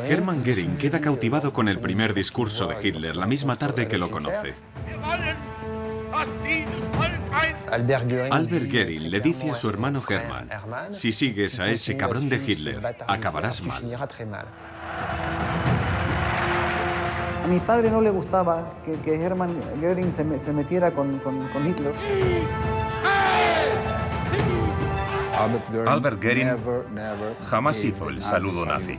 Hermann Göring queda cautivado con el primer discurso de Hitler la misma tarde que lo conoce. Albert Göring le dice a su hermano Hermann: si sigues a ese cabrón de Hitler, acabarás mal. A mi padre no le gustaba que Hermann Göring se metiera con Hitler. Albert Göring jamás hizo el saludo nazi.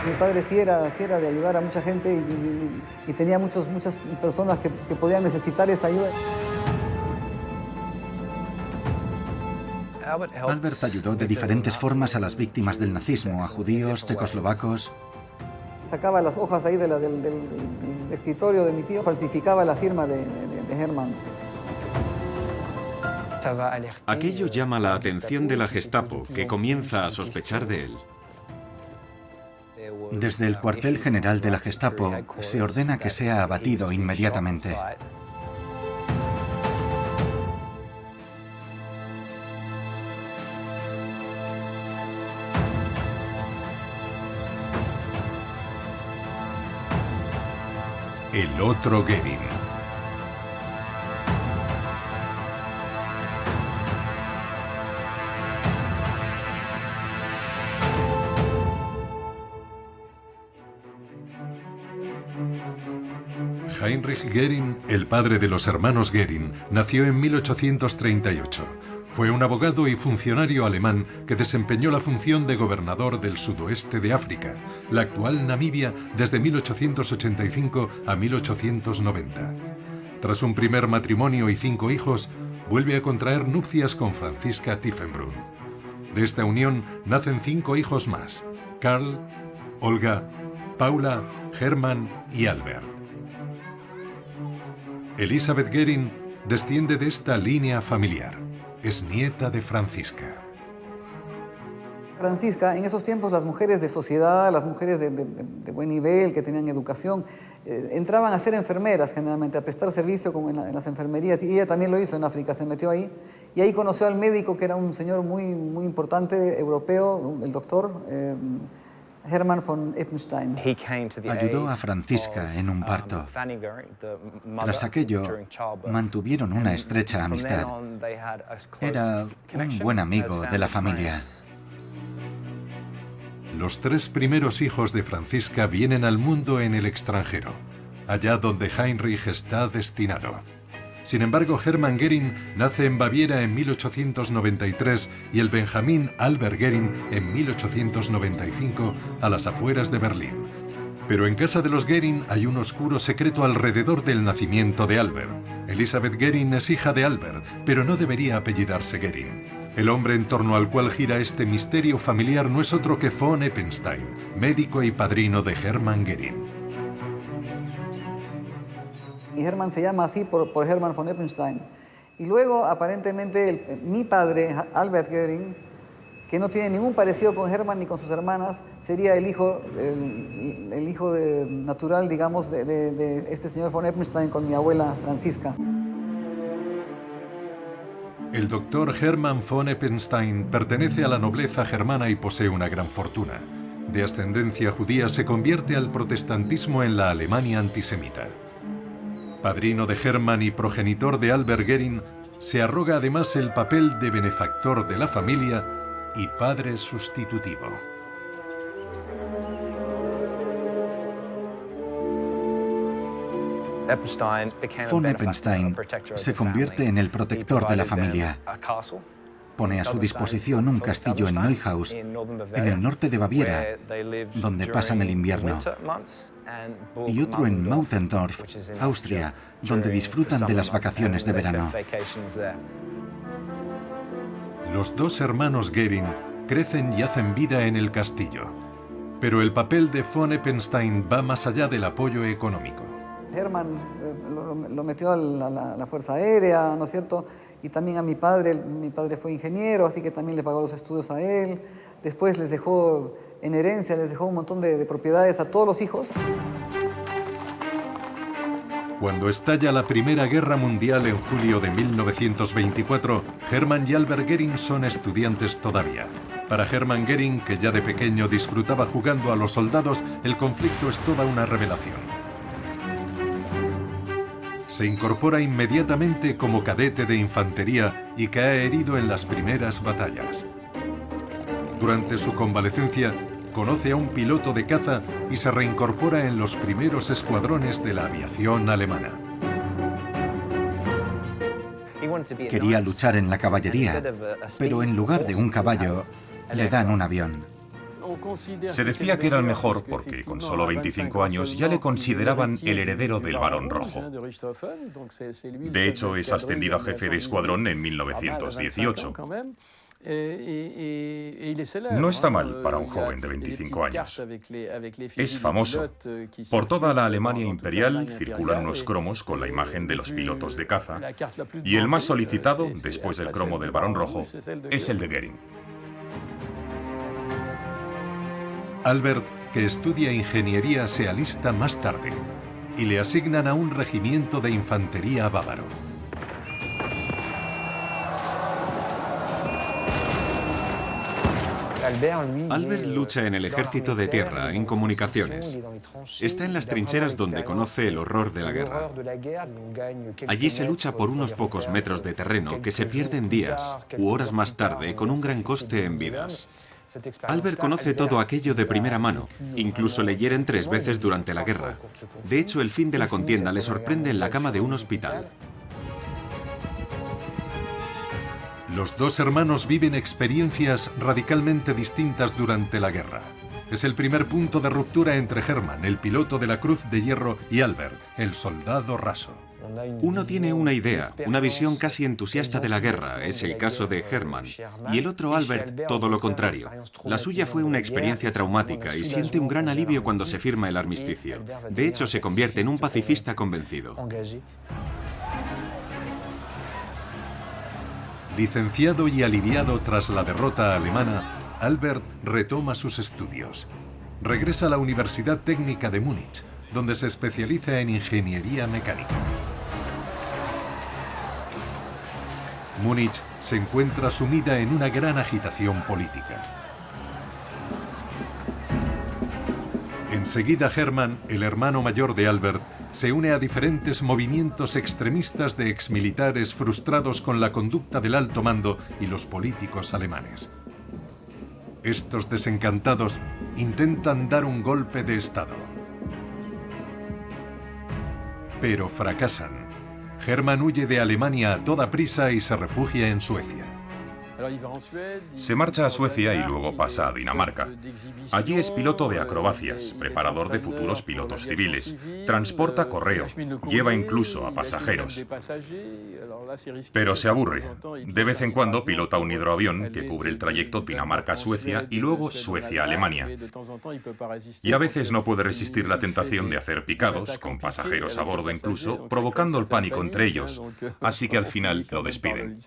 Mi padre sí era de ayudar a mucha gente y tenía muchas personas que podían necesitar esa ayuda. Albert ayudó de diferentes formas a las víctimas del nazismo, a judíos, checoslovacos. Sacaba las hojas ahí del escritorio de mi tío, falsificaba la firma de Hermann. Aquello llama la atención de la Gestapo, que comienza a sospechar de él. Desde el cuartel general de la Gestapo se ordena que sea abatido inmediatamente. El otro Göring. Heinrich Göring, el padre de los hermanos Göring, nació en 1838. Fue un abogado y funcionario alemán que desempeñó la función de gobernador del sudoeste de África, la actual Namibia, desde 1885 a 1890. Tras un primer matrimonio y 5 hijos, vuelve a contraer nupcias con Franziska Tiefenbrun. De esta unión nacen 5 hijos más: Karl, Olga, Paula, Hermann y Albert. Elisabeth Göring desciende de esta línea familiar. Es nieta de Franziska. Franziska, en esos tiempos las mujeres de sociedad, las mujeres de buen nivel, que tenían educación, entraban a ser enfermeras generalmente, a prestar servicio como en las enfermerías, y ella también lo hizo en África, se metió ahí, y ahí conoció al médico, que era un señor muy importante, europeo, el doctor Hermann von Eppenstein. Ayudó a Franziska en un parto. Tras aquello, mantuvieron una estrecha amistad. Era un buen amigo de la familia. Los 3 primeros hijos de Franziska vienen al mundo en el extranjero, allá donde Heinrich está destinado. Sin embargo, Hermann Göring nace en Baviera en 1893 y el Benjamín Albert Göring en 1895 a las afueras de Berlín. Pero en casa de los Göring hay un oscuro secreto alrededor del nacimiento de Albert. Elisabeth Göring es hija de Albert, pero no debería apellidarse Göring. El hombre en torno al cual gira este misterio familiar no es otro que von Eppenstein, médico y padrino de Hermann Göring. Y Hermann se llama así por Hermann von Eppenstein. Y luego, aparentemente, mi padre, Albert Göring, que no tiene ningún parecido con Hermann ni con sus hermanas, sería el hijo natural, digamos, de este señor von Eppenstein con mi abuela Franziska. El doctor Hermann von Eppenstein pertenece a la nobleza germana y posee una gran fortuna. De ascendencia judía, se convierte al protestantismo en la Alemania antisemita. Padrino de Hermann y progenitor de Albert Göring, se arroga además el papel de benefactor de la familia y padre sustitutivo. Von Eppenstein se convierte en el protector de la familia. Pone a su disposición un castillo en Neuhaus, en el norte de Baviera, donde pasan el invierno, y otro en Mautendorf, Austria, donde disfrutan de las vacaciones de verano. Los 2 hermanos Göring crecen y hacen vida en el castillo, pero el papel de von Eppenstein va más allá del apoyo económico. Hermann lo metió a la Fuerza Aérea, ¿no es cierto? Y también a mi padre fue ingeniero, así que también le pagó los estudios a él. Después les dejó en herencia, les dejó un montón de propiedades a todos los hijos. Cuando estalla la Primera Guerra Mundial en julio de 1924, Hermann y Albert Goering son estudiantes todavía. Para Hermann Goering, que ya de pequeño disfrutaba jugando a los soldados, el conflicto es toda una revelación. Se incorpora inmediatamente como cadete de infantería y cae herido en las primeras batallas. Durante su convalecencia, conoce a un piloto de caza y se reincorpora en los primeros escuadrones de la aviación alemana. Quería luchar en la caballería, pero en lugar de un caballo, le dan un avión. Se decía que era el mejor porque con solo 25 años ya le consideraban el heredero del Barón Rojo. De hecho, es ascendido a jefe de escuadrón en 1918. No está mal para un joven de 25 años. Es famoso. Por toda la Alemania imperial circulan unos cromos con la imagen de los pilotos de caza, y el más solicitado, después del cromo del Barón Rojo, es el de Goering. Albert, que estudia ingeniería, se alista más tarde y le asignan a un regimiento de infantería bávaro. Albert lucha en el ejército de tierra, en comunicaciones. Está en las trincheras donde conoce el horror de la guerra. Allí se lucha por unos pocos metros de terreno que se pierden días u horas más tarde con un gran coste en vidas. Albert conoce todo aquello de primera mano. Incluso le hieren 3 veces durante la guerra. De hecho, el fin de la contienda le sorprende en la cama de un hospital. Los dos hermanos viven experiencias radicalmente distintas durante la guerra. Es el primer punto de ruptura entre Hermann, el piloto de la Cruz de Hierro, y Albert, el soldado raso. Uno tiene una idea, una visión casi entusiasta de la guerra, es el caso de Hermann, y el otro, Albert, todo lo contrario. La suya fue una experiencia traumática y siente un gran alivio cuando se firma el armisticio. De hecho, se convierte en un pacifista convencido. Licenciado y aliviado tras la derrota alemana, Albert retoma sus estudios. Regresa a la Universidad Técnica de Múnich, donde se especializa en ingeniería mecánica. Múnich se encuentra sumida en una gran agitación política. Enseguida Hermann, el hermano mayor de Albert, se une a diferentes movimientos extremistas de exmilitares frustrados con la conducta del alto mando y los políticos alemanes. Estos desencantados intentan dar un golpe de Estado. Pero fracasan. Hermann huye de Alemania a toda prisa y se refugia en Suecia. Se marcha a Suecia y luego pasa a Dinamarca. Allí es piloto de acrobacias, preparador de futuros pilotos civiles, transporta correo, lleva incluso a pasajeros. Pero se aburre. De vez en cuando pilota un hidroavión que cubre el trayecto Dinamarca-Suecia y luego Suecia-Alemania. Y a veces no puede resistir la tentación de hacer picados, con pasajeros a bordo incluso, provocando el pánico entre ellos. Así que al final lo despiden.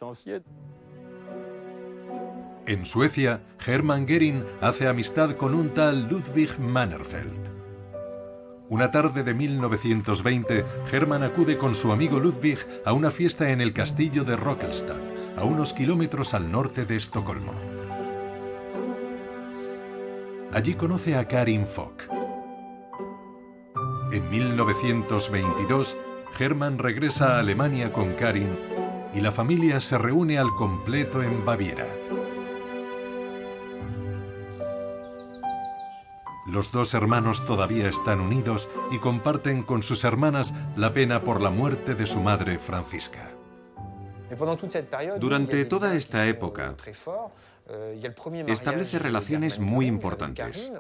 En Suecia, Hermann Goering hace amistad con un tal Ludwig Mannerfeld. Una tarde de 1920, Hermann acude con su amigo Ludwig a una fiesta en el castillo de Rockelstad, a unos kilómetros al norte de Estocolmo. Allí conoce a Karin Fock. En 1922, Hermann regresa a Alemania con Karin y la familia se reúne al completo en Baviera. Los dos hermanos todavía están unidos y comparten con sus hermanas la pena por la muerte de su madre, Francisca. Durante toda esta época, establece relaciones muy importantes.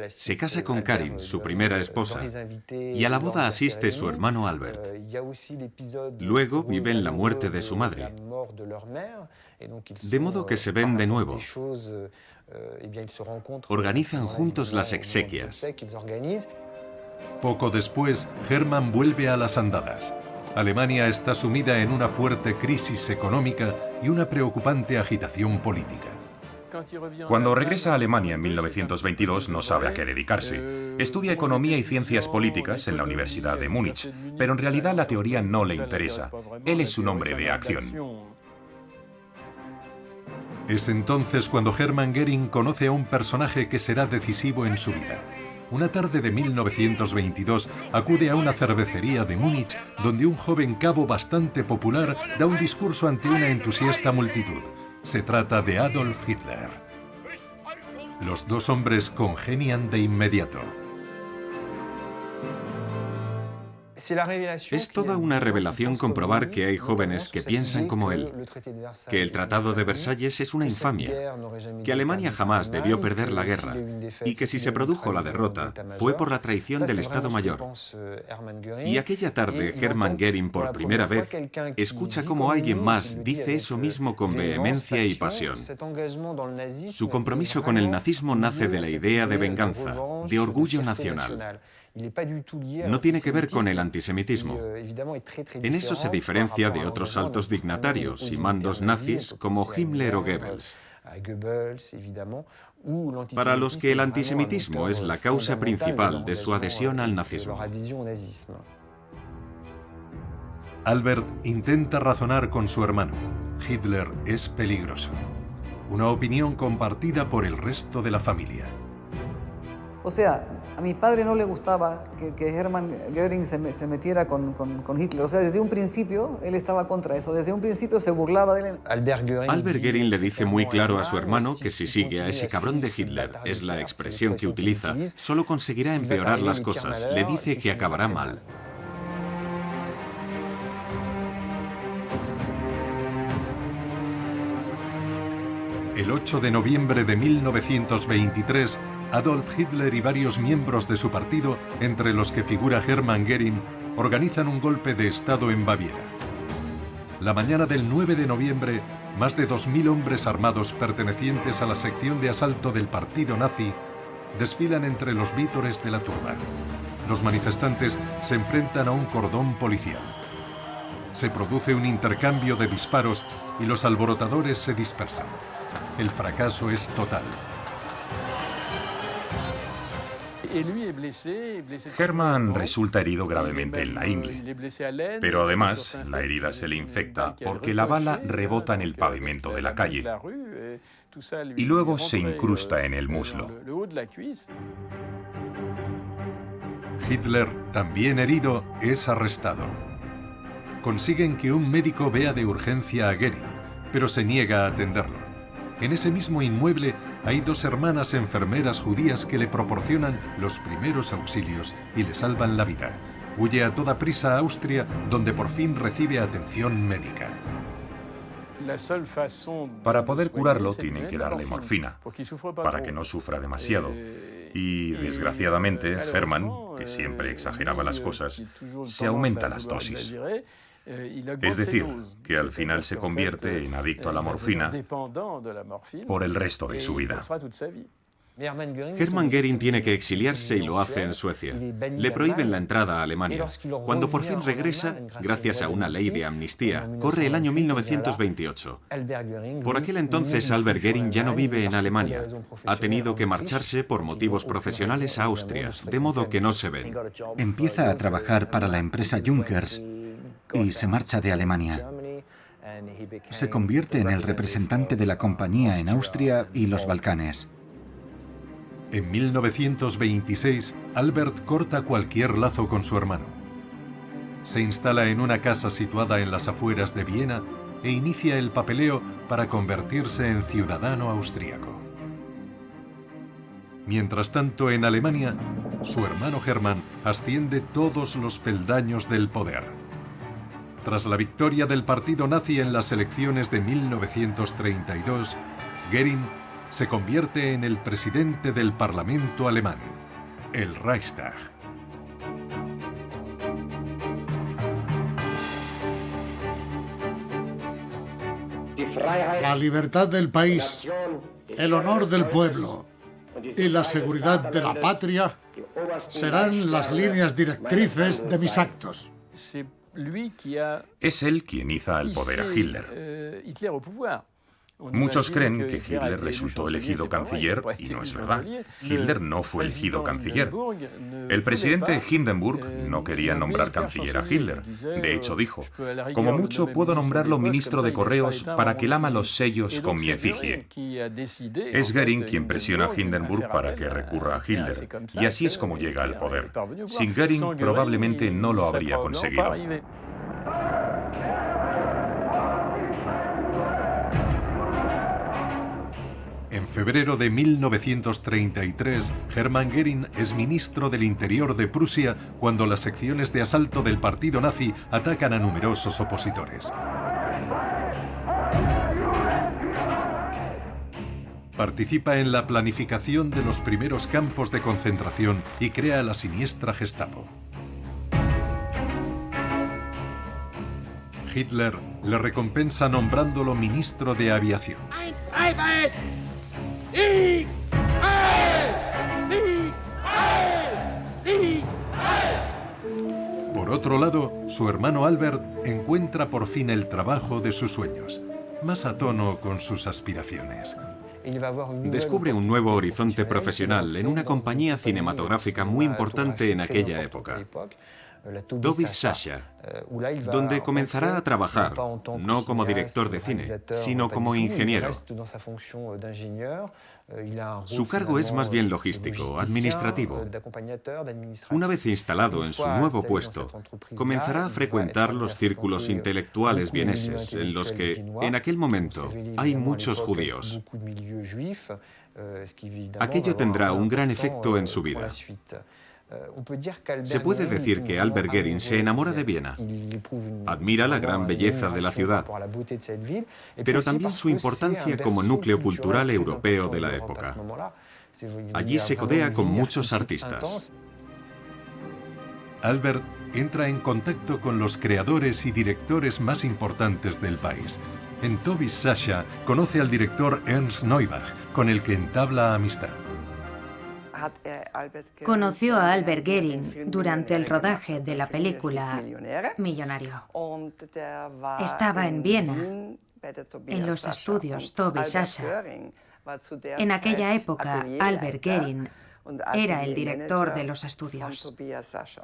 Se casa con Karin, su primera esposa, y a la boda asiste su hermano Albert. Luego viven la muerte de su madre, de modo que se ven de nuevo. Organizan juntos las exequias. Poco después, Hermann vuelve a las andadas. Alemania está sumida en una fuerte crisis económica y una preocupante agitación política. Cuando regresa a Alemania en 1922 no sabe a qué dedicarse. Estudia economía y ciencias políticas en la Universidad de Múnich, pero en realidad la teoría no le interesa. Él es un hombre de acción. Es entonces cuando Hermann Göring conoce a un personaje que será decisivo en su vida. Una tarde de 1922 acude a una cervecería de Múnich donde un joven cabo bastante popular da un discurso ante una entusiasta multitud. Se trata de Adolf Hitler. Los dos hombres congenian de inmediato. Es toda una revelación comprobar que hay jóvenes que piensan como él, que el Tratado de Versalles es una infamia, que Alemania jamás debió perder la guerra y que si se produjo la derrota fue por la traición del Estado Mayor. Y aquella tarde Hermann Göring por primera vez escucha cómo alguien más dice eso mismo con vehemencia y pasión. Su compromiso con el nazismo nace de la idea de venganza, de orgullo nacional. No tiene que ver con el antisemitismo. En eso se diferencia de otros altos dignatarios y mandos nazis como Himmler o Goebbels, para los que el antisemitismo es la causa principal de su adhesión al nazismo. Albert intenta razonar con su hermano. Hitler es peligroso. Una opinión compartida por el resto de la familia. O sea, a mi padre no le gustaba que Hermann Göring se metiera con Hitler. O sea, desde un principio él estaba contra eso. Desde un principio se burlaba de él. Albert Göring le dice muy claro a su hermano que si sigue a ese cabrón de Hitler, es la expresión que utiliza, solo conseguirá empeorar las cosas. Le dice que acabará mal. El 8 de noviembre de 1923, Adolf Hitler y varios miembros de su partido, entre los que figura Hermann Göring, organizan un golpe de Estado en Baviera. La mañana del 9 de noviembre, más de 2.000 hombres armados pertenecientes a la sección de asalto del partido nazi desfilan entre los vítores de la turba. Los manifestantes se enfrentan a un cordón policial. Se produce un intercambio de disparos y los alborotadores se dispersan. El fracaso es total. Hermann resulta herido gravemente en la ingle, pero además la herida se le infecta porque la bala rebota en el pavimento de la calle y luego se incrusta en el muslo. Hitler, también herido, es arrestado. Consiguen que un médico vea de urgencia a Göring, pero se niega a atenderlo. En ese mismo inmueble hay dos hermanas enfermeras judías que le proporcionan los primeros auxilios y le salvan la vida. Huye a toda prisa a Austria, donde por fin recibe atención médica. Para poder curarlo tienen que darle morfina, para que no sufra demasiado. Y, desgraciadamente, Hermann, que siempre exageraba las cosas, se aumenta las dosis. Es decir, que al final se convierte en adicto a la morfina por el resto de su vida. Hermann Göring tiene que exiliarse y lo hace en Suecia. Le prohíben la entrada a Alemania. Cuando por fin regresa, gracias a una ley de amnistía, corre el año 1928. Por aquel entonces Albert Göring ya no vive en Alemania. Ha tenido que marcharse por motivos profesionales a Austria, de modo que no se ven. Empieza a trabajar para la empresa Junkers y se marcha de Alemania. Se convierte en el representante de la compañía en Austria y los Balcanes. En 1926, Albert corta cualquier lazo con su hermano. Se instala en una casa situada en las afueras de Viena e inicia el papeleo para convertirse en ciudadano austríaco. Mientras tanto, en Alemania, su hermano Hermann asciende todos los peldaños del poder. Tras la victoria del partido nazi en las elecciones de 1932, Göring se convierte en el presidente del Parlamento alemán, el Reichstag. La libertad del país, el honor del pueblo y la seguridad de la patria serán las líneas directrices de mis actos. Es él quien iza al poder a Hitler. Muchos creen que Hitler resultó elegido canciller y no es verdad. Hitler no fue elegido canciller. El presidente Hindenburg no quería nombrar canciller a Hitler. De hecho dijo, como mucho puedo nombrarlo ministro de Correos para que lama los sellos con mi efigie. Es Göring quien presiona a Hindenburg para que recurra a Hitler. Y así es como llega al poder. Sin Göring probablemente no lo habría conseguido. En febrero de 1933, Hermann Göring es ministro del Interior de Prusia cuando las secciones de asalto del partido nazi atacan a numerosos opositores. Participa en la planificación de los primeros campos de concentración y crea la siniestra Gestapo. Hitler le recompensa nombrándolo ministro de Aviación. Por otro lado, su hermano Albert encuentra por fin el trabajo de sus sueños, más a tono con sus aspiraciones. Descubre un nuevo horizonte profesional en una compañía cinematográfica muy importante en aquella época, Dobby Sasha, donde comenzará a trabajar, no como director de cine, sino como ingeniero. Su cargo es más bien logístico, administrativo. Una vez instalado en su nuevo puesto, comenzará a frecuentar los círculos intelectuales vieneses, en los que, en aquel momento, hay muchos judíos. Aquello tendrá un gran efecto en su vida. Se puede decir que Albert Göring se enamora de Viena, admira la gran belleza de la ciudad, pero también su importancia como núcleo cultural europeo de la época. Allí se codea con muchos artistas. Albert entra en contacto con los creadores y directores más importantes del país. En Dobby Sasha conoce al director Ernst Neubach, con el que entabla amistad. Conoció a Albert Göring durante el rodaje de la película Millonario. Estaba en Viena, en los estudios Dobby Sasha. En aquella época, Albert Göring era el director de los estudios.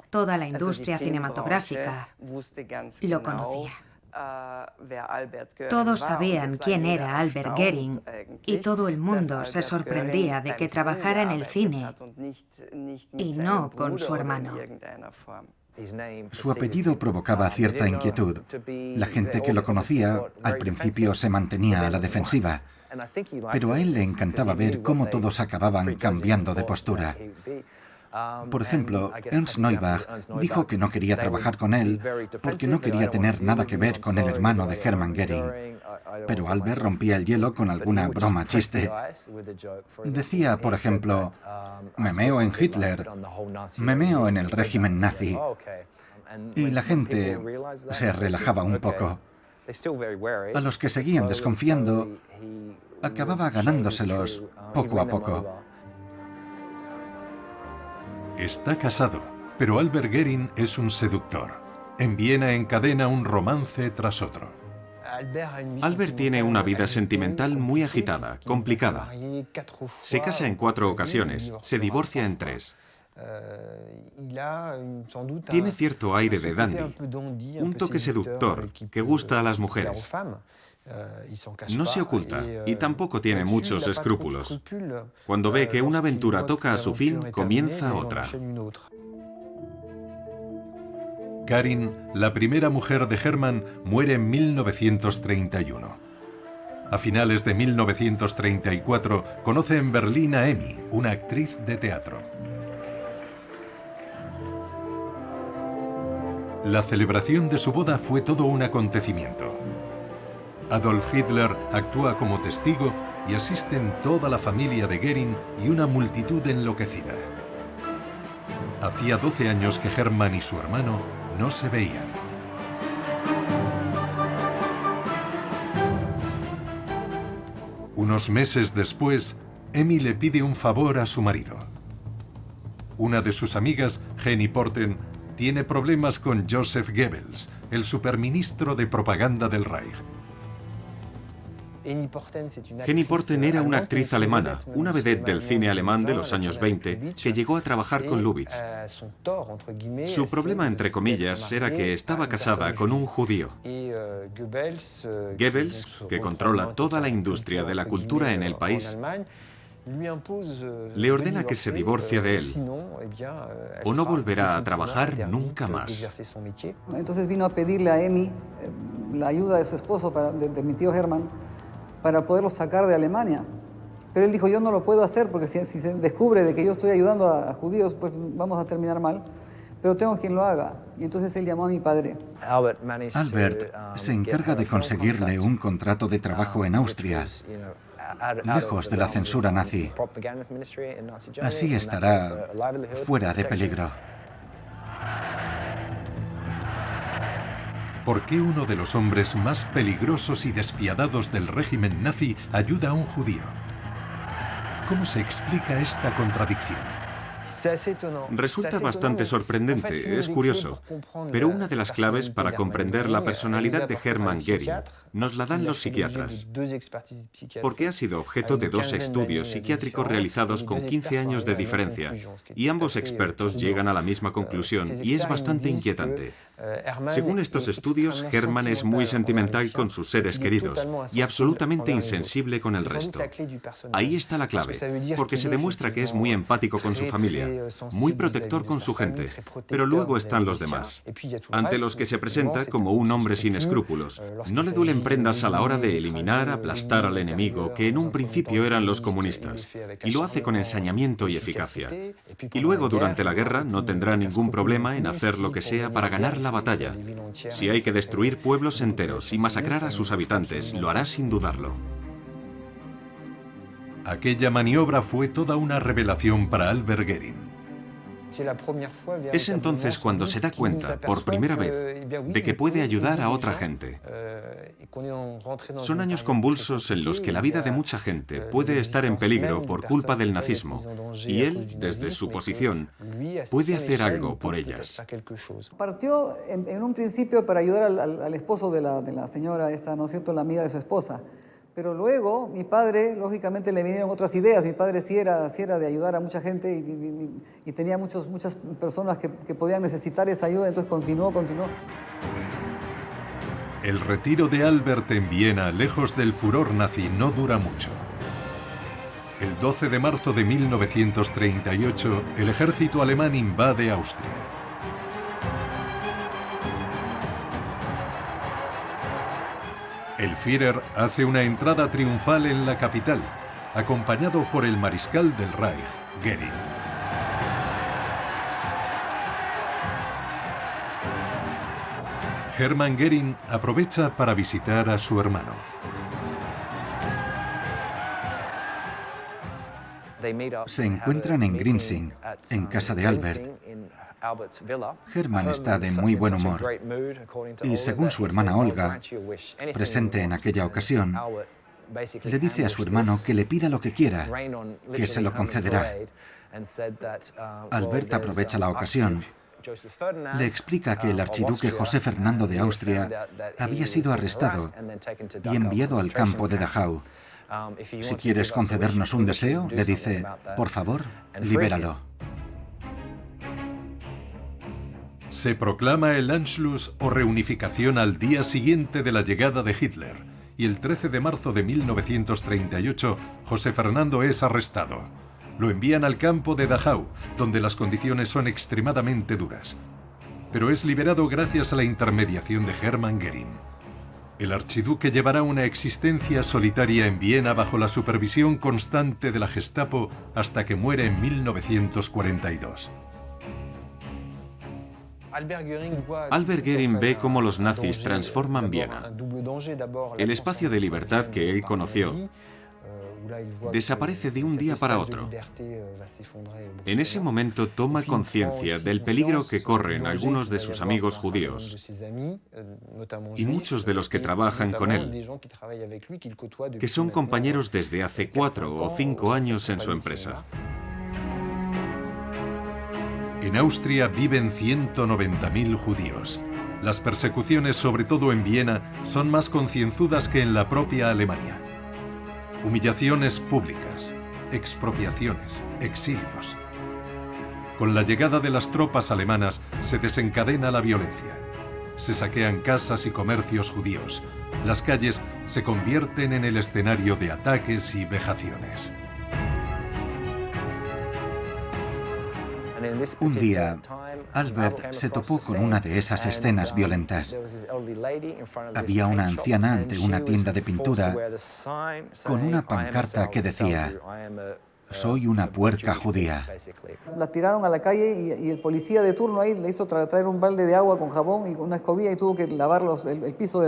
Toda la industria cinematográfica lo conocía. Todos sabían quién era Albert Göring y todo el mundo se sorprendía de que trabajara en el cine y no con su hermano. Su apellido provocaba cierta inquietud. La gente que lo conocía al principio se mantenía a la defensiva, pero a él le encantaba ver cómo todos acababan cambiando de postura. Por ejemplo, Ernst Neubach dijo que no quería trabajar con él porque no quería tener nada que ver con el hermano de Hermann Göring. Pero Albert rompía el hielo con alguna broma chiste. Decía, por ejemplo, me meo en Hitler, me meo en el régimen nazi. Y la gente se relajaba un poco. A los que seguían desconfiando, acababa ganándoselos poco a poco. Está casado, pero Albert Göring es un seductor. En Viena encadena un romance tras otro. Albert tiene una vida sentimental muy agitada, complicada. Se casa en 4 ocasiones, se divorcia en 3. Tiene cierto aire de dandy, un toque seductor que gusta a las mujeres. No se oculta y tampoco tiene muchos escrúpulos. Cuando ve que una aventura toca a su fin, comienza otra. Karin, la primera mujer de Hermann, muere en 1931. A finales de 1934 conoce en Berlín a Emmy, una actriz de teatro. La celebración de su boda fue todo un acontecimiento. Adolf Hitler actúa como testigo y asisten toda la familia de Göring y una multitud enloquecida. Hacía 12 años que Hermann y su hermano no se veían. Unos meses después, Emmy le pide un favor a su marido. Una de sus amigas, Jenny Porten, tiene problemas con Joseph Goebbels, el superministro de propaganda del Reich. Henny Porten era una actriz alemana, una vedette del cine alemán de los años 20, que llegó a trabajar con Lubitsch. Su problema, entre comillas, era que estaba casada con un judío. Goebbels, que controla toda la industria de la cultura en el país, le ordena que se divorcie de él o no volverá a trabajar nunca más. Entonces vino a pedirle a Emmy la ayuda de su esposo, de mi tío Hermann, para poderlo sacar de Alemania. Pero él dijo, yo no lo puedo hacer porque si se descubre de que yo estoy ayudando a judíos, pues vamos a terminar mal. Pero tengo quien lo haga. Y entonces él llamó a mi padre. Albert se encarga de conseguirle un contrato de trabajo en Austria, lejos de la censura nazi. Así estará fuera de peligro. ¿Por qué uno de los hombres más peligrosos y despiadados del régimen nazi ayuda a un judío? ¿Cómo se explica esta contradicción? Resulta bastante sorprendente, es curioso, pero una de las claves para comprender la personalidad de Hermann Göring nos la dan los psiquiatras, porque ha sido objeto de 2 estudios psiquiátricos realizados con 15 años de diferencia, y ambos expertos llegan a la misma conclusión, y es bastante inquietante. Según estos estudios, Hermann es muy sentimental con sus seres queridos y absolutamente insensible con el resto. Ahí está la clave, porque se demuestra que es muy empático con su familia, muy protector con su gente, pero luego están los demás, ante los que se presenta como un hombre sin escrúpulos. No le duelen prendas a la hora de eliminar, aplastar al enemigo, que en un principio eran los comunistas, y lo hace con ensañamiento y eficacia. Y luego, durante la guerra, no tendrá ningún problema en hacer lo que sea para ganar la batalla. Si hay que destruir pueblos enteros y masacrar a sus habitantes, lo hará sin dudarlo. Aquella maniobra fue toda una revelación para Albert Göring. Es entonces cuando se da cuenta, por primera vez, de que puede ayudar a otra gente. Son años convulsos en los que la vida de mucha gente puede estar en peligro por culpa del nazismo, y él, desde su posición, puede hacer algo por ellas. Partió en un principio para ayudar al esposo de la señora esta, ¿no es cierto?, la amiga de su esposa. Pero luego, mi padre, lógicamente, le vinieron otras ideas. Mi padre sí era de ayudar a mucha gente y tenía muchas personas que podían necesitar esa ayuda, entonces continuó. El retiro de Albert en Viena, lejos del furor nazi, no dura mucho. El 12 de marzo de 1938, el ejército alemán invade Austria. El Führer hace una entrada triunfal en la capital, acompañado por el mariscal del Reich, Göring. Hermann Göring aprovecha para visitar a su hermano. Se encuentran en Grinzing, en casa de Albert. Hermann está de muy buen humor y, según su hermana Olga, presente en aquella ocasión, le dice a su hermano que le pida lo que quiera, que se lo concederá. Albert aprovecha la ocasión. Le explica que el archiduque José Fernando de Austria había sido arrestado y enviado al campo de Dachau. Si quieres concedernos un deseo, le dice, por favor, libéralo. Se proclama el Anschluss o reunificación al día siguiente de la llegada de Hitler, y el 13 de marzo de 1938 José Fernando es arrestado. Lo envían al campo de Dachau, donde las condiciones son extremadamente duras. Pero es liberado gracias a la intermediación de Hermann Göring. El archiduque llevará una existencia solitaria en Viena bajo la supervisión constante de la Gestapo hasta que muere en 1942. Albert Göring ve cómo los nazis transforman Viena. El espacio de libertad que él conoció desaparece de un día para otro. En ese momento toma conciencia del peligro que corren algunos de sus amigos judíos y muchos de los que trabajan con él, que son compañeros desde hace 4 o 5 años en su empresa. En Austria viven 190.000 judíos. Las persecuciones, sobre todo en Viena, son más concienzudas que en la propia Alemania. Humillaciones públicas, expropiaciones, exilios. Con la llegada de las tropas alemanas se desencadena la violencia. Se saquean casas y comercios judíos. Las calles se convierten en el escenario de ataques y vejaciones. Un día, Albert se topó con una de esas escenas violentas. Había una anciana ante una tienda de pintura con una pancarta que decía: «Soy una puerca judía». La tiraron a la calle y el policía de turno ahí le hizo traer un balde de agua con jabón y una escobilla y tuvo que lavar el piso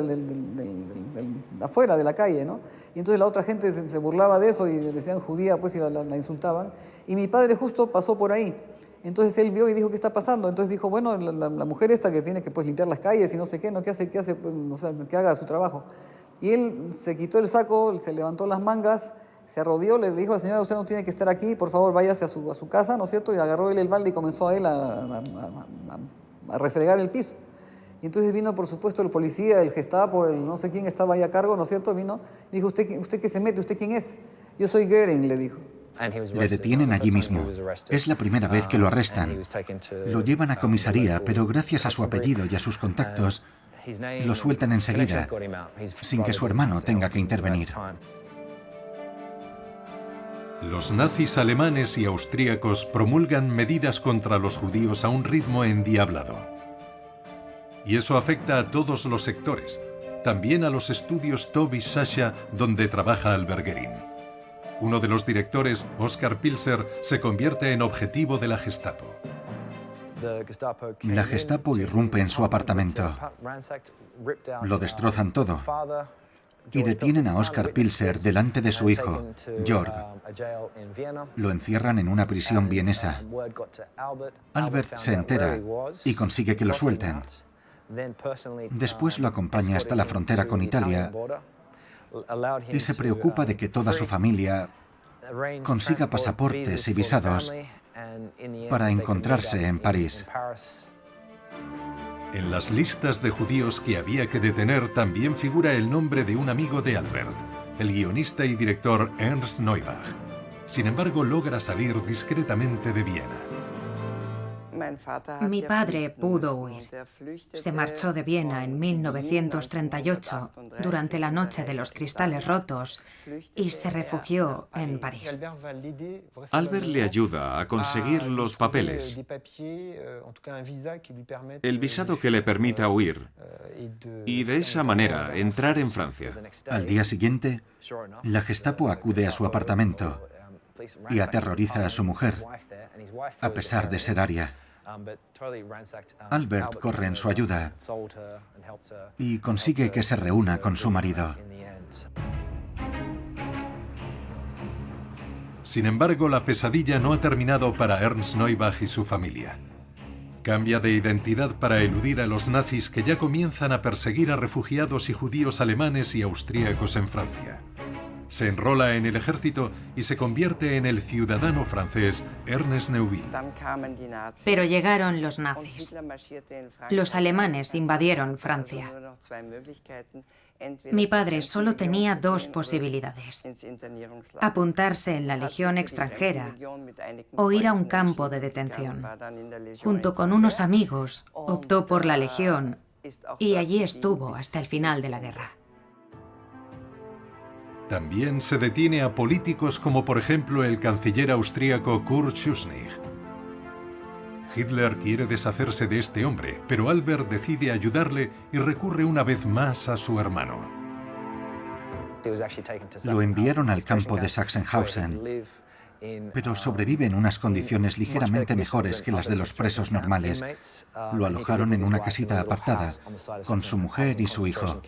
afuera de la calle, ¿no? Y entonces la otra gente se burlaba de eso y le decían judía, pues, y la insultaban. Y mi padre justo pasó por ahí. Entonces él vio y dijo: ¿qué está pasando? Entonces dijo: bueno, la mujer esta que tiene que, pues, limpiar las calles y no sé qué, ¿no? ¿Qué hace? Pues, o sea, que haga su trabajo. Y él se quitó el saco, se levantó las mangas, se arrodilló, le dijo a la señora: usted no tiene que estar aquí, por favor váyase a su casa, ¿no es cierto? Y agarró él el balde y comenzó a él a refregar el piso. Y entonces vino, por supuesto, el policía, el Gestapo, el no sé quién estaba ahí a cargo, ¿no es cierto? Vino, dijo: ¿Usted qué se mete? ¿Usted quién es? Yo soy Göring, le dijo. Le detienen allí mismo. Es la primera vez que lo arrestan. Lo llevan a comisaría, pero gracias a su apellido y a sus contactos, lo sueltan enseguida, sin que su hermano tenga que intervenir. Los nazis alemanes y austríacos promulgan medidas contra los judíos a un ritmo endiablado. Y eso afecta a todos los sectores, también a los estudios Tobi Sasha, donde trabaja Albert Göring. Uno de los directores, Oskar Pilser, se convierte en objetivo de la Gestapo. La Gestapo irrumpe en su apartamento. Lo destrozan todo y detienen a Oskar Pilser delante de su hijo, Jörg. Lo encierran en una prisión vienesa. Albert se entera y consigue que lo suelten. Después lo acompaña hasta la frontera con Italia y se preocupa de que toda su familia consiga pasaportes y visados para encontrarse en París. En las listas de judíos que había que detener también figura el nombre de un amigo de Albert, el guionista y director Ernst Neubach. Sin embargo, logra salir discretamente de Viena. Mi padre pudo huir. Se marchó de Viena en 1938, durante la Noche de los Cristales Rotos, y se refugió en París. Albert le ayuda a conseguir los papeles, el visado que le permita huir, y de esa manera entrar en Francia. Al día siguiente, la Gestapo acude a su apartamento y aterroriza a su mujer, a pesar de ser aria. Albert corre en su ayuda y consigue que se reúna con su marido. Sin embargo, la pesadilla no ha terminado para Ernst Neubach y su familia. Cambia de identidad para eludir a los nazis que ya comienzan a perseguir a refugiados y judíos alemanes y austríacos en Francia. Se enrola en el ejército y se convierte en el ciudadano francés Ernest Neuville. Pero llegaron los nazis. Los alemanes invadieron Francia. Mi padre solo tenía dos posibilidades: apuntarse en la Legión extranjera o ir a un campo de detención. Junto con unos amigos, optó por la Legión y allí estuvo hasta el final de la guerra. También se detiene a políticos como por ejemplo el canciller austríaco Kurt Schuschnigg. Hitler quiere deshacerse de este hombre, pero Albert decide ayudarle y recurre una vez más a su hermano. Lo enviaron al campo de Sachsenhausen, pero sobrevive en unas condiciones ligeramente mejores que las de los presos normales. Lo alojaron en una casita apartada, con su mujer y su hijo.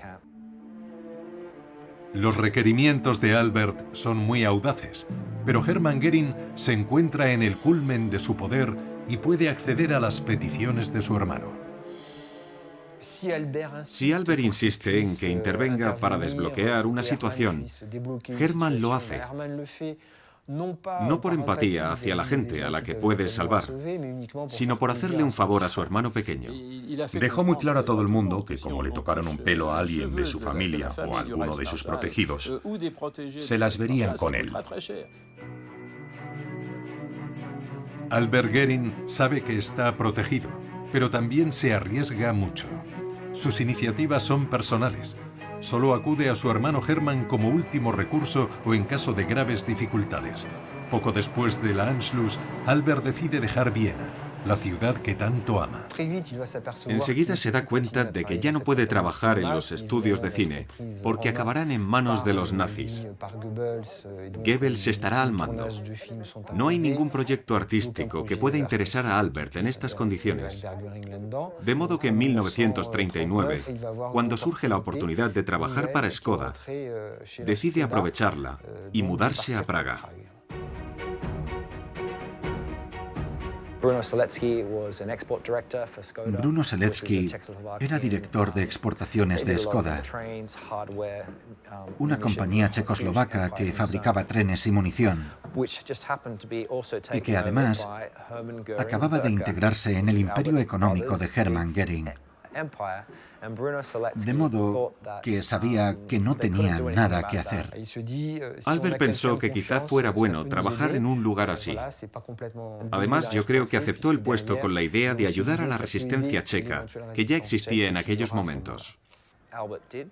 Los requerimientos de Albert son muy audaces, pero Hermann Göring se encuentra en el culmen de su poder y puede acceder a las peticiones de su hermano. Si Albert insiste en que intervenga para desbloquear una situación, Hermann lo hace. no por empatía hacia la gente a la que puede salvar, sino por hacerle un favor a su hermano pequeño. Dejó muy claro a todo el mundo que como le tocaron un pelo a alguien de su familia o a alguno de sus protegidos, se las verían con él. Albert Goering sabe que está protegido, pero también se arriesga mucho. Sus iniciativas son personales. Solo acude a su hermano Hermann como último recurso o en caso de graves dificultades. Poco después de la Anschluss, Albert decide dejar Viena, la ciudad que tanto ama. Enseguida se da cuenta de que ya no puede trabajar en los estudios de cine, porque acabarán en manos de los nazis. Goebbels estará al mando. No hay ningún proyecto artístico que pueda interesar a Albert en estas condiciones. De modo que en 1939, cuando surge la oportunidad de trabajar para Škoda, decide aprovecharla y mudarse a Praga. Bruno Selecki era director de exportaciones de Škoda, una compañía checoslovaca que fabricaba trenes y munición, y que además acababa de integrarse en el imperio económico de Hermann Göring. De modo que sabía que no tenía nada que hacer. Albert pensó que quizá fuera bueno trabajar en un lugar así. Además, yo creo que aceptó el puesto con la idea de ayudar a la resistencia checa, que ya existía en aquellos momentos.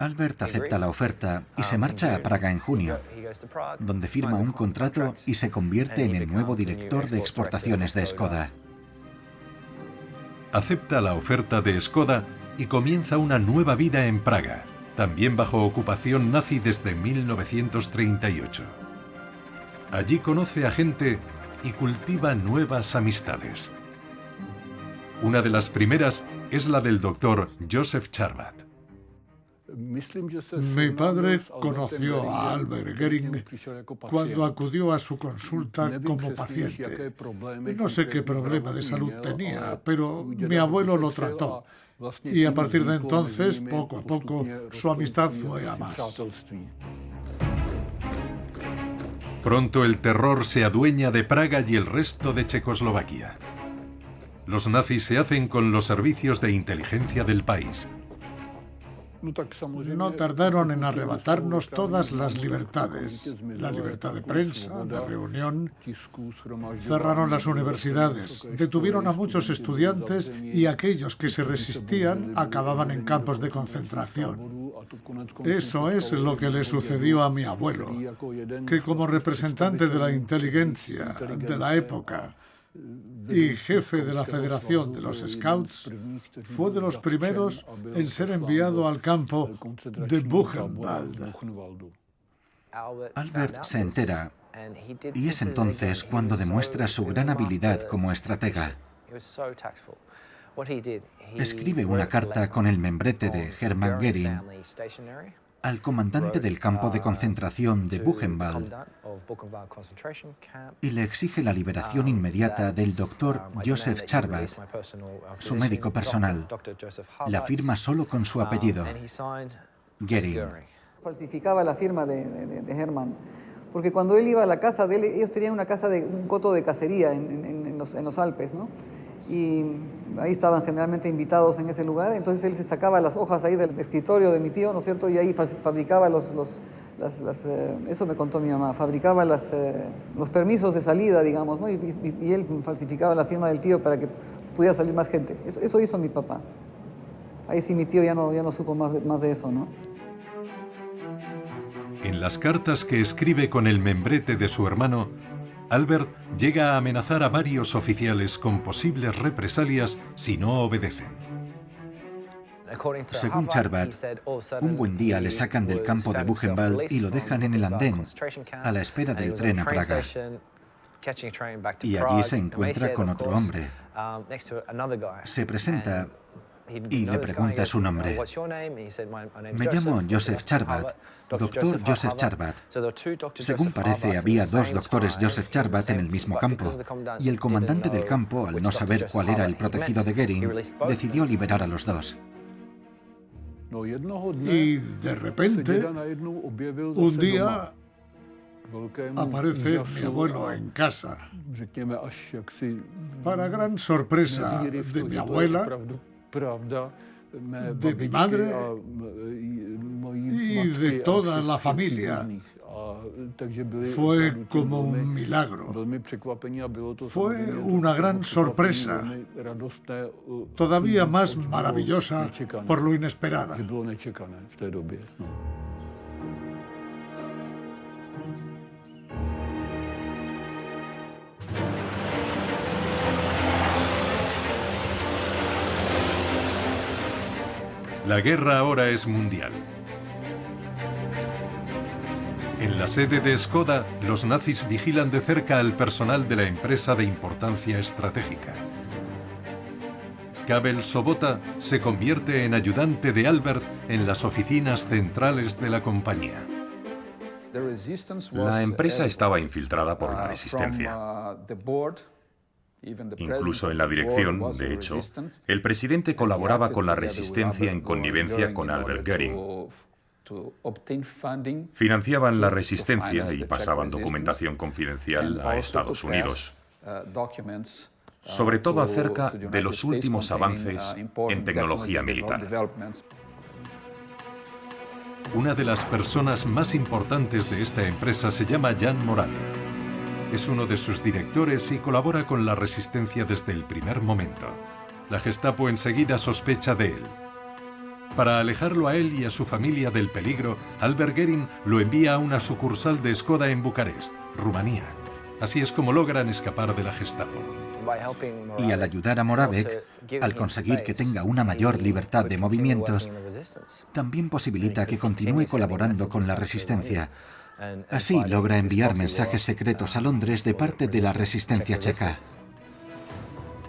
Albert acepta la oferta y se marcha a Praga en junio, donde firma un contrato y se convierte en el nuevo director de exportaciones de Škoda. Acepta la oferta de Škoda y comienza una nueva vida en Praga, también bajo ocupación nazi desde 1938. Allí conoce a gente y cultiva nuevas amistades. Una de las primeras es la del doctor Josef Charbat. Mi padre conoció a Albert Goering cuando acudió a su consulta como paciente. No sé qué problema de salud tenía, pero mi abuelo lo trató. Y a partir de entonces, poco a poco, su amistad fue a más. Pronto el terror se adueña de Praga y el resto de Checoslovaquia. Los nazis se hacen con los servicios de inteligencia del país. No tardaron en arrebatarnos todas las libertades, la libertad de prensa, de reunión. Cerraron las universidades, detuvieron a muchos estudiantes y aquellos que se resistían acababan en campos de concentración. Eso es lo que le sucedió a mi abuelo, que como representante de la inteligencia de la época y jefe de la Federación de los Scouts, fue de los primeros en ser enviado al campo de Buchenwald. Albert se entera y es entonces cuando demuestra su gran habilidad como estratega. Escribe una carta con el membrete de Hermann Göring al comandante del campo de concentración de Buchenwald y le exige la liberación inmediata del doctor Josef Charbat, su médico personal. La firma solo con su apellido, Göring. Falsificaba la firma de Hermann, porque cuando él iba a la casa de él, ellos tenían una casa un coto de cacería en los Alpes, ¿no? Y ahí estaban generalmente invitados en ese lugar, entonces él se sacaba las hojas ahí del escritorio de mi tío, ¿no es cierto? Y ahí fabricaba eso me contó mi mamá, fabricaba los permisos de salida, digamos, ¿no? Y él falsificaba la firma del tío para que pudiera salir más gente. Eso hizo mi papá. Ahí sí mi tío ya no supo más de eso, ¿no? En las cartas que escribe con el membrete de su hermano, Albert llega a amenazar a varios oficiales con posibles represalias si no obedecen. Según Charbat, un buen día le sacan del campo de Buchenwald y lo dejan en el andén, a la espera del tren a Praga. Y allí se encuentra con otro hombre. Se presenta y le pregunta su nombre. Me llamo Josef Charbat, doctor Josef Charbat. Según parece, había dos doctores Josef Charbat en el mismo campo, y el comandante del campo, al no saber cuál era el protegido de Göring, decidió liberar a los dos. Y de repente, un día, aparece mi abuelo en casa. Para gran sorpresa de mi abuela, de mi madre y de toda la familia. Fue como un milagro. Fue una gran sorpresa, todavía más maravillosa por lo inesperada. La guerra ahora es mundial. En la sede de Škoda, los nazis vigilan de cerca al personal de la empresa de importancia estratégica. Kabel Sobota se convierte en ayudante de Albert en las oficinas centrales de la compañía. La empresa estaba infiltrada por la resistencia. Incluso en la dirección, de hecho, el presidente colaboraba con la resistencia en connivencia con Albert Göring. Financiaban la resistencia y pasaban documentación confidencial a Estados Unidos, sobre todo acerca de los últimos avances en tecnología militar. Una de las personas más importantes de esta empresa se llama Jan Moral. Es uno de sus directores y colabora con la resistencia desde el primer momento. La Gestapo enseguida sospecha de él. Para alejarlo a él y a su familia del peligro, Albert Göring lo envía a una sucursal de Škoda en Bucarest, Rumanía. Así es como logran escapar de la Gestapo. Y al ayudar a Moravec, al conseguir que tenga una mayor libertad de movimientos, también posibilita que continúe colaborando con la resistencia. Así logra enviar mensajes secretos a Londres de parte de la resistencia checa.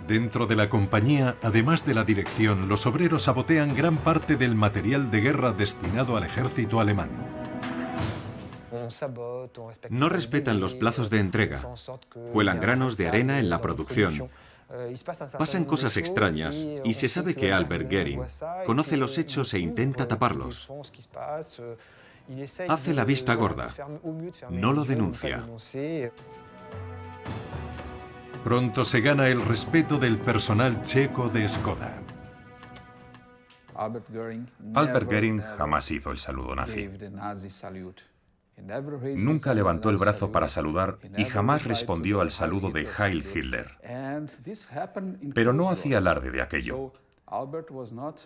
Dentro de la compañía, además de la dirección, los obreros sabotean gran parte del material de guerra destinado al ejército alemán. No respetan los plazos de entrega, cuelan granos de arena en la producción. Pasan cosas extrañas y se sabe que Albert Göring conoce los hechos e intenta taparlos. Hace la vista gorda, no lo denuncia. Pronto se gana el respeto del personal checo de Škoda. Albert Göring jamás hizo el saludo nazi. Nunca levantó el brazo para saludar y jamás respondió al saludo de Heil Hitler. Pero no hacía alarde de aquello.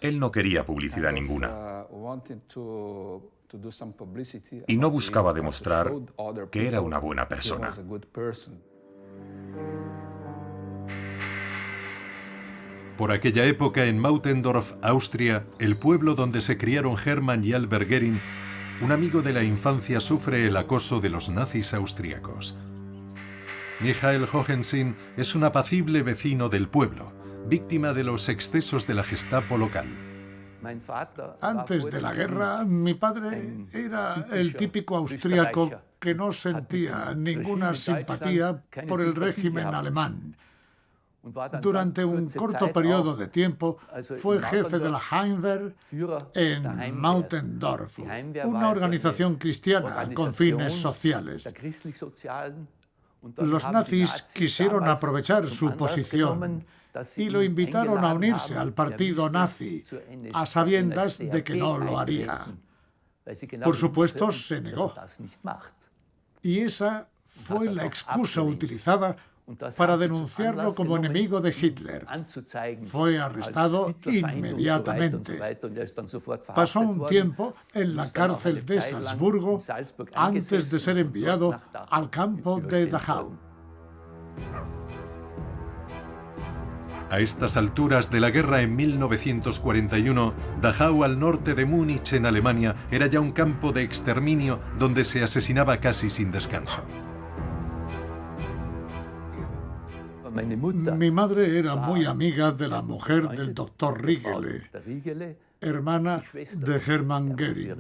Él no quería publicidad ninguna. Y no buscaba demostrar que era una buena persona. Por aquella época, en Mautendorf, Austria, el pueblo donde se criaron Hermann y Albert Göring, un amigo de la infancia sufre el acoso de los nazis austríacos. Michael Hohensin es un apacible vecino del pueblo, víctima de los excesos de la Gestapo local. Antes de la guerra, mi padre era el típico austríaco que no sentía ninguna simpatía por el régimen alemán. Durante un corto periodo de tiempo fue jefe de la Heimwehr en Mautendorf, una organización cristiana con fines sociales. Los nazis quisieron aprovechar su posición y lo invitaron a unirse al partido nazi, a sabiendas de que no lo haría. Por supuesto, se negó. Y esa fue la excusa utilizada para denunciarlo como enemigo de Hitler. Fue arrestado inmediatamente. Pasó un tiempo en la cárcel de Salzburgo antes de ser enviado al campo de Dachau. A estas alturas de la guerra, en 1941, Dachau, al norte de Múnich, en Alemania, era ya un campo de exterminio donde se asesinaba casi sin descanso. Mi madre era muy amiga de la mujer del doctor Riegele, hermana de Hermann Göring.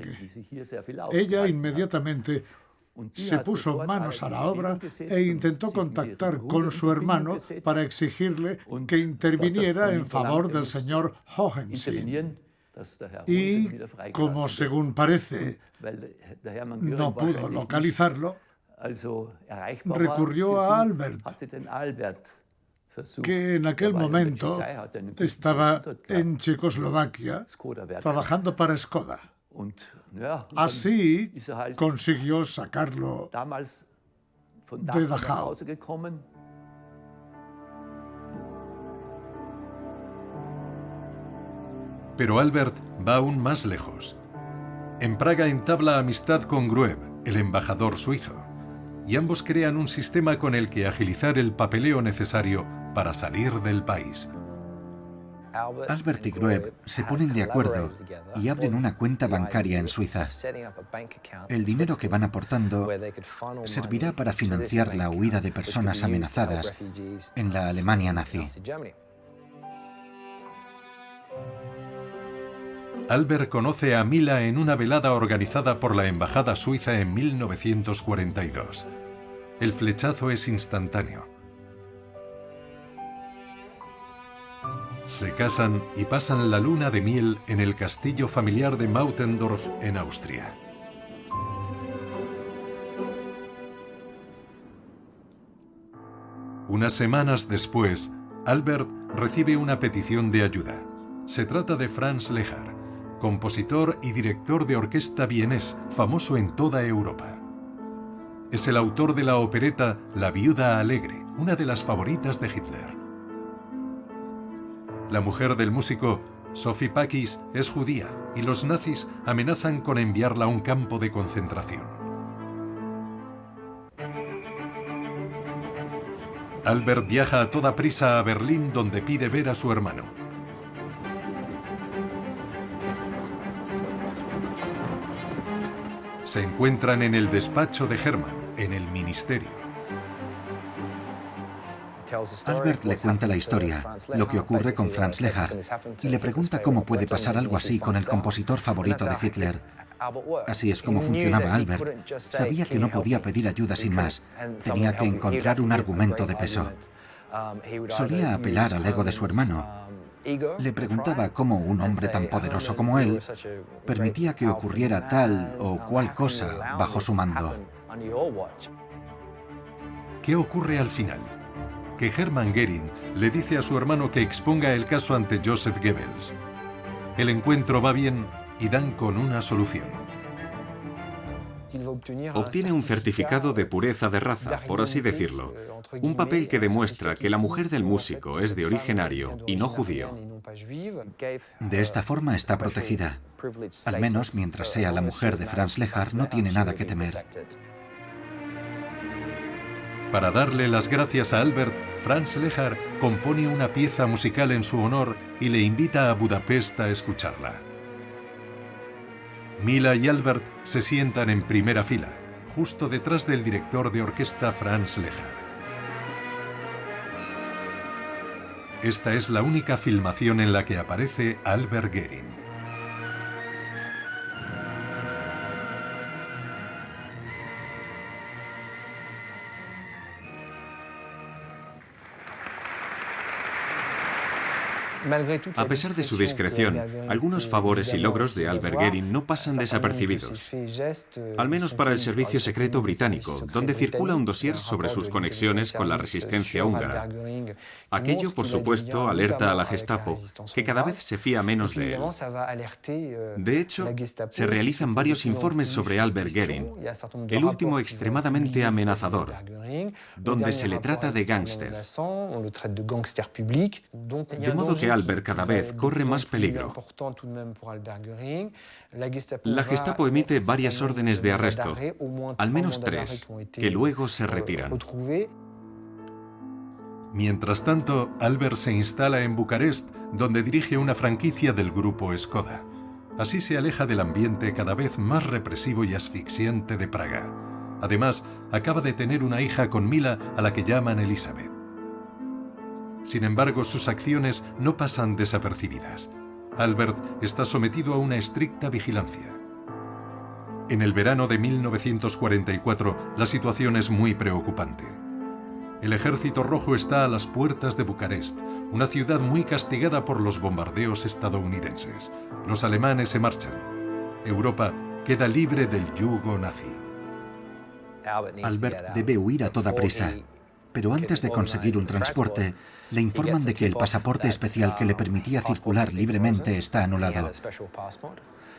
Ella inmediatamente se puso manos a la obra e intentó contactar con su hermano para exigirle que interviniera en favor del señor Hohensin. Y, como según parece, no pudo localizarlo, recurrió a Albert, que en aquel momento estaba en Checoslovaquia trabajando para Skoda. Así consiguió sacarlo de Dachau. Pero Albert va aún más lejos. En Praga entabla amistad con Grueb, el embajador suizo, y ambos crean un sistema con el que agilizar el papeleo necesario para salir del país. Albert y Grueb se ponen de acuerdo y abren una cuenta bancaria en Suiza. El dinero que van aportando servirá para financiar la huida de personas amenazadas en la Alemania nazi. Albert conoce a Mila en una velada organizada por la Embajada Suiza en 1942. El flechazo es instantáneo. Se casan y pasan la luna de miel en el castillo familiar de Mautendorf, en Austria. Unas semanas después, Albert recibe una petición de ayuda. Se trata de Franz Lehár, compositor y director de orquesta vienés, famoso en toda Europa. Es el autor de la opereta La viuda alegre, una de las favoritas de Hitler. La mujer del músico, Sophie Pakis, es judía y los nazis amenazan con enviarla a un campo de concentración. Albert viaja a toda prisa a Berlín, donde pide ver a su hermano. Se encuentran en el despacho de Hermann, en el ministerio. Albert le cuenta la historia, lo que ocurre con Franz Lehár, y le pregunta cómo puede pasar algo así con el compositor favorito de Hitler. Así es como funcionaba Albert. Sabía que no podía pedir ayuda sin más. Tenía que encontrar un argumento de peso. Solía apelar al ego de su hermano. Le preguntaba cómo un hombre tan poderoso como él permitía que ocurriera tal o cual cosa bajo su mando. ¿Qué ocurre al final? Que Hermann Göring le dice a su hermano que exponga el caso ante Joseph Goebbels. El encuentro va bien y dan con una solución. Obtiene un certificado de pureza de raza, por así decirlo. Un papel que demuestra que la mujer del músico es de origen ario y no judío. De esta forma está protegida. Al menos mientras sea la mujer de Franz Lehár, no tiene nada que temer. Para darle las gracias a Albert, Franz Lehár compone una pieza musical en su honor y le invita a Budapest a escucharla. Mila y Albert se sientan en primera fila, justo detrás del director de orquesta Franz Lehár. Esta es la única filmación en la que aparece Albert Göring. A pesar de su discreción, algunos favores y logros de Albert Göring no pasan desapercibidos. Al menos para el servicio secreto británico, donde circula un dossier sobre sus conexiones con la resistencia húngara. Aquello, por supuesto, alerta a la Gestapo, que cada vez se fía menos de él. De hecho, se realizan varios informes sobre Albert Göring, el último extremadamente amenazador, donde se le trata de gángster. De modo que Albert cada vez corre más peligro. La Gestapo emite varias órdenes de arresto, al menos 3, que luego se retiran. Mientras tanto, Albert se instala en Bucarest, donde dirige una franquicia del grupo Skoda. Así se aleja del ambiente cada vez más represivo y asfixiante de Praga. Además, acaba de tener una hija con Mila, a la que llaman Elizabeth. Sin embargo, sus acciones no pasan desapercibidas. Albert está sometido a una estricta vigilancia. En el verano de 1944, la situación es muy preocupante. El Ejército Rojo está a las puertas de Bucarest, una ciudad muy castigada por los bombardeos estadounidenses. Los alemanes se marchan. Europa queda libre del yugo nazi. Albert debe huir a toda prisa, pero antes de conseguir un transporte, le informan de que el pasaporte especial que le permitía circular libremente está anulado.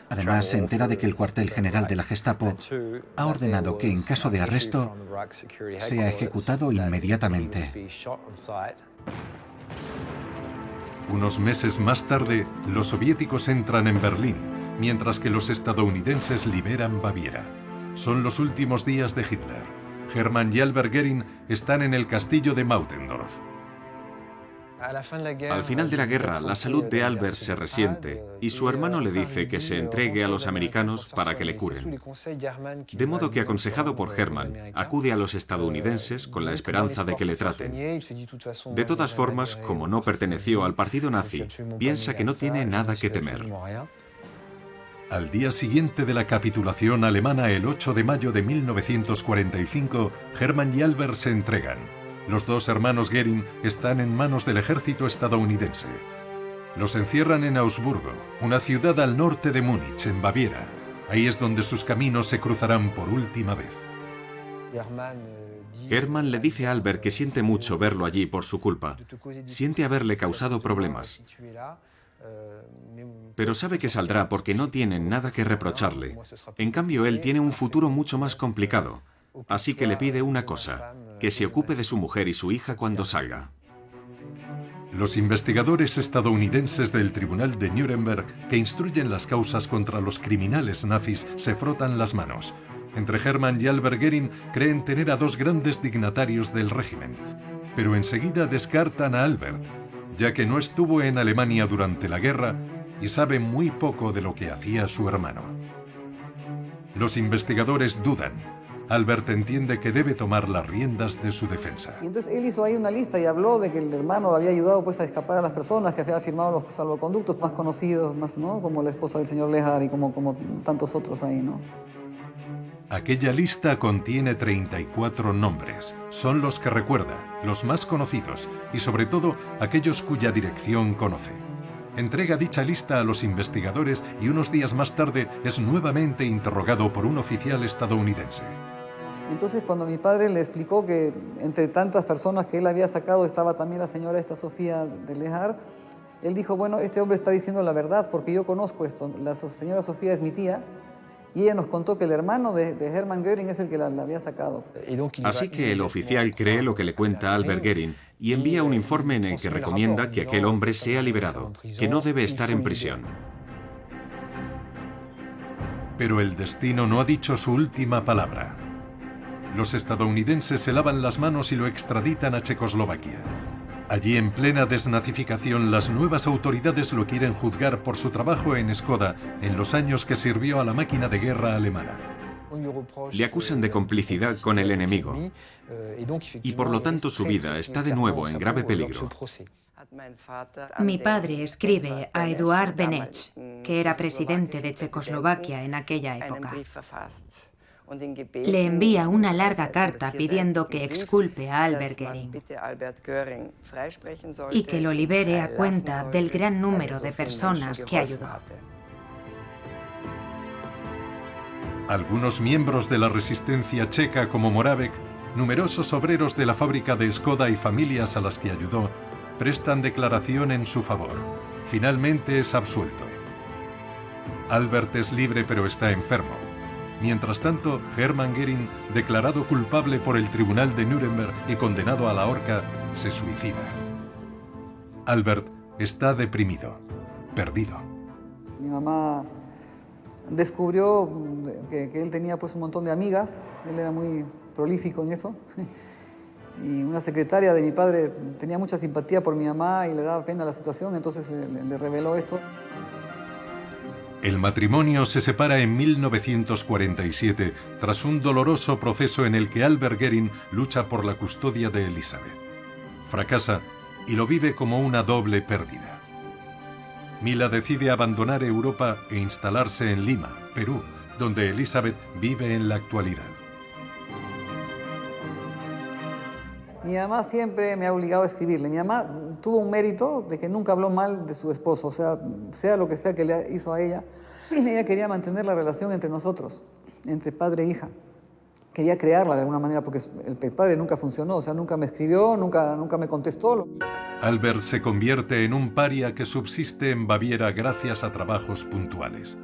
Además, se entera de que el cuartel general de la Gestapo ha ordenado que, en caso de arresto, sea ejecutado inmediatamente. Unos meses más tarde, los soviéticos entran en Berlín, mientras que los estadounidenses liberan Baviera. Son los últimos días de Hitler. Hermann y Albert Göring están en el castillo de Mautendorf. Al final de la guerra, la salud de Albert se resiente y su hermano le dice que se entregue a los americanos para que le curen. De modo que, aconsejado por Hermann, acude a los estadounidenses con la esperanza de que le traten. De todas formas, como no perteneció al partido nazi, piensa que no tiene nada que temer. Al día siguiente de la capitulación alemana, el 8 de mayo de 1945, Hermann y Albert se entregan. Los dos hermanos Göring están en manos del ejército estadounidense. Los encierran en Augsburgo, una ciudad al norte de Múnich, en Baviera. Ahí es donde sus caminos se cruzarán por última vez. Hermann le dice a Albert que siente mucho verlo allí por su culpa. Siente haberle causado problemas. Pero sabe que saldrá porque no tienen nada que reprocharle. En cambio, él tiene un futuro mucho más complicado. Así que le pide una cosa, que se ocupe de su mujer y su hija cuando salga. Los investigadores estadounidenses del Tribunal de Nuremberg, que instruyen las causas contra los criminales nazis, se frotan las manos. Entre Hermann y Albert Göring creen tener a dos grandes dignatarios del régimen, pero enseguida descartan a Albert, ya que no estuvo en Alemania durante la guerra y sabe muy poco de lo que hacía su hermano. Los investigadores dudan. Albert entiende que debe tomar las riendas de su defensa. Y entonces él hizo ahí una lista y habló de que el hermano había ayudado pues, a escapar a las personas, que había firmado los salvoconductos más conocidos, más, ¿no? Como la esposa del señor Lehár y como tantos otros ahí, ¿no? Aquella lista contiene 34 nombres. Son los que recuerda, los más conocidos y sobre todo aquellos cuya dirección conoce. Entrega dicha lista a los investigadores y unos días más tarde es nuevamente interrogado por un oficial estadounidense. Entonces, cuando mi padre le explicó que entre tantas personas que él había sacado estaba también la señora esta Sofía de Lehár, él dijo, bueno, este hombre está diciendo la verdad porque yo conozco esto. La señora Sofía es mi tía y ella nos contó que el hermano de Hermann Göring es el que la había sacado. Así que el oficial cree lo que le cuenta Albert Göring y envía un informe en el que recomienda que aquel hombre sea liberado, que no debe estar en prisión. Pero el destino no ha dicho su última palabra. Los estadounidenses se lavan las manos y lo extraditan a Checoslovaquia. Allí, en plena desnazificación, las nuevas autoridades lo quieren juzgar por su trabajo en Skoda en los años que sirvió a la máquina de guerra alemana. Le acusan de complicidad con el enemigo y por lo tanto su vida está de nuevo en grave peligro. Mi padre escribe a Eduard Beneš, que era presidente de Checoslovaquia en aquella época. Le envía una larga carta pidiendo que exculpe a Albert Göring y que lo libere a cuenta del gran número de personas que ayudó. Algunos miembros de la resistencia checa, como Moravec, numerosos obreros de la fábrica de Skoda y familias a las que ayudó, prestan declaración en su favor. Finalmente es absuelto. Albert es libre pero está enfermo. Mientras tanto, Hermann Göring, declarado culpable por el Tribunal de Nuremberg y condenado a la horca, se suicida. Albert está deprimido, perdido. Mi mamá descubrió que él tenía pues un montón de amigas, él era muy prolífico en eso, y una secretaria de mi padre tenía mucha simpatía por mi mamá y le daba pena la situación, entonces le reveló esto. El matrimonio se separa en 1947 tras un doloroso proceso en el que Albert Göring lucha por la custodia de Elizabeth. Fracasa y lo vive como una doble pérdida. Mila decide abandonar Europa e instalarse en Lima, Perú, donde Elizabeth vive en la actualidad. Mi mamá siempre me ha obligado a escribirle. Mi mamá tuvo un mérito de que nunca habló mal de su esposo, o sea lo que sea que le hizo a ella, ella quería mantener la relación entre nosotros, entre padre e hija. quería crearla de alguna manera porque el padre nunca funcionó, o sea, nunca me escribió, nunca me contestó. Albert se convierte en un paria que subsiste en Baviera gracias a trabajos puntuales.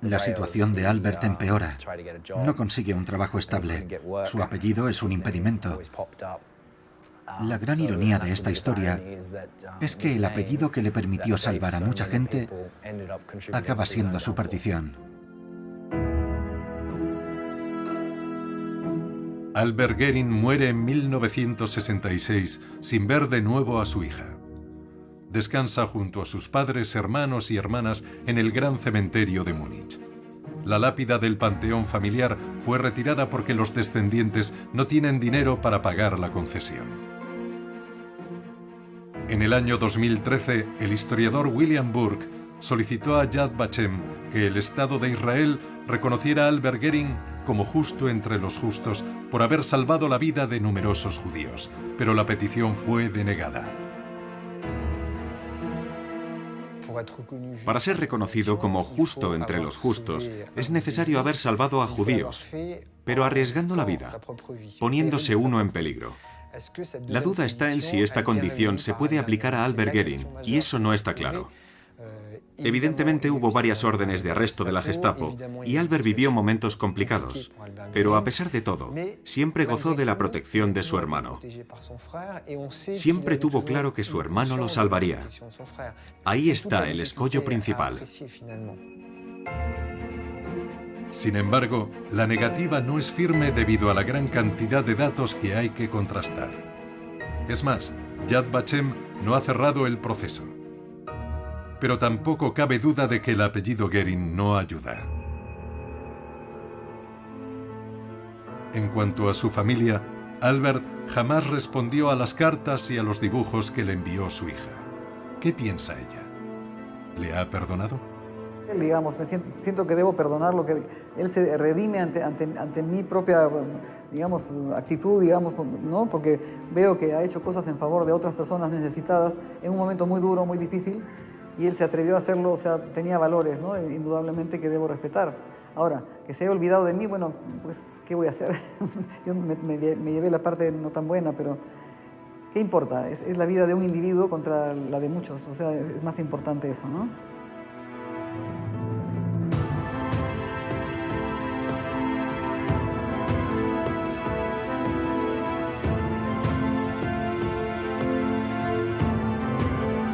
La situación de Albert empeora. No consigue un trabajo estable. Su apellido es un impedimento. La gran ironía de esta historia es que el apellido que le permitió salvar a mucha gente acaba siendo su perdición. Albert Goering muere en 1966 sin ver de nuevo a su hija. Descansa junto a sus padres, hermanos y hermanas en el gran cementerio de Múnich. La lápida del panteón familiar fue retirada porque los descendientes no tienen dinero para pagar la concesión. En el año 2013, el historiador William Burke solicitó a Yad Vashem que el Estado de Israel reconociera a Albert Goering como justo entre los justos por haber salvado la vida de numerosos judíos, pero la petición fue denegada. Para ser reconocido como justo entre los justos, es necesario haber salvado a judíos, pero arriesgando la vida, poniéndose uno en peligro. La duda está en si esta condición se puede aplicar a Albert Goering, y eso no está claro. Evidentemente hubo varias órdenes de arresto de la Gestapo, y Albert vivió momentos complicados, pero a pesar de todo, siempre gozó de la protección de su hermano. Siempre tuvo claro que su hermano lo salvaría. Ahí está el escollo principal. Sin embargo, la negativa no es firme debido a la gran cantidad de datos que hay que contrastar. Es más, Yad Vashem no ha cerrado el proceso. Pero tampoco cabe duda de que el apellido Goering no ayuda. En cuanto a su familia, Albert jamás respondió a las cartas y a los dibujos que le envió su hija. ¿Qué piensa ella? ¿Le ha perdonado? Digamos, siento que debo perdonarlo, que él se redime ante mi propia, digamos, actitud, digamos, ¿no? Porque veo que ha hecho cosas en favor de otras personas necesitadas en un momento muy duro, muy difícil, y él se atrevió a hacerlo, o sea, tenía valores, ¿no? Indudablemente que debo respetar. Ahora, que se haya olvidado de mí, bueno, pues, ¿qué voy a hacer? Yo me llevé la parte no tan buena, pero ¿qué importa? Es la vida de un individuo contra la de muchos, o sea, es más importante eso, ¿no?